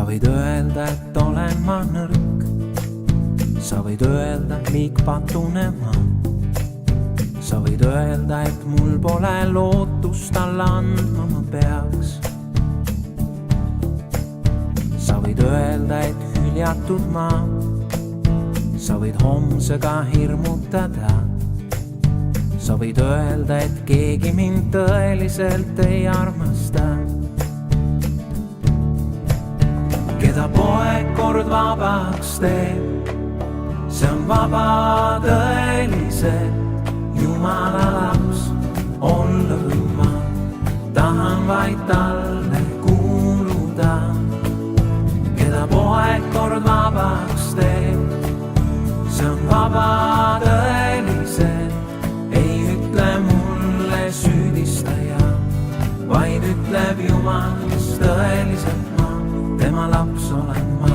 sa võid öelda, et olen ma nõrk, sa võid öelda, liigpatune ma. Sa võid öelda, et mul pole lootust, alla andma ma peaks. Sa võid öelda, et hüljatud ma. Sa võid homsega hirmutada. Sa võid öelda, et keegi mind tõeliselt ei armasta. Keda poeg kord vabaks teeb, see on vaba tõeliselt. Jumala laps olla või ma tahan vaid talle kuuluda. Keda poeg kord vabaks teeb, see on vaba tõeliselt. Ei ütle mulle süüdistaja, vaid ütleb Jumal, kes tõeliselt ma, tema laps olen ma.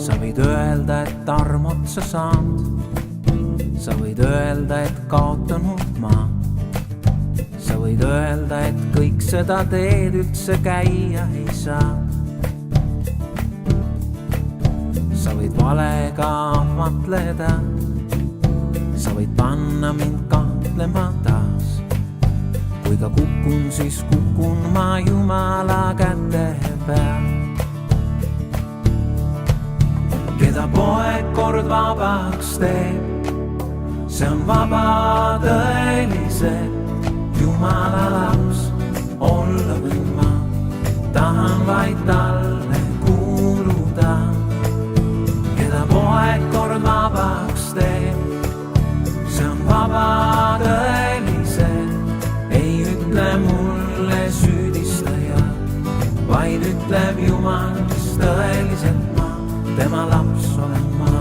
Sa võid öelda, et arm otsa saanud. Sa võid öelda, et kaotanud ma. Sa võid öelda, et kõik seda teed üldse käia ei saa. Sa võid valega ahvatleda. Sa võid panna mind kahtlema taas. Kui ka kukun, siis kukun ma Jumala käte peal. Keda poeg kord vabaks teeb, see on vaba tõeliselt. Jumala laps olla või ma tahan vaid talle kuuluda. Keda poeg kord vabaks teeb, see on vaba tõeliselt. Ei ütle mulle süüdistaja, vaid ütleb Jumal, kes tõeliselt ma, tema laps olen ma.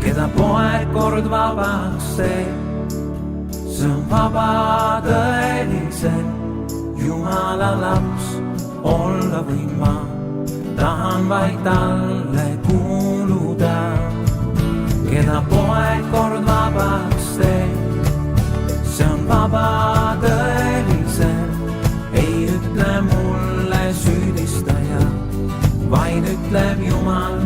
Keda poeg kord vabaks teeb, see on vaba tõeliselt. Jumala laps olla või ma tahan vaid talle kuuluda. Keda poeg kord vabaks teeb, see on vaba tõeliselt. Ei ütle mulle süüdistaja, vaid ütleb Jumal,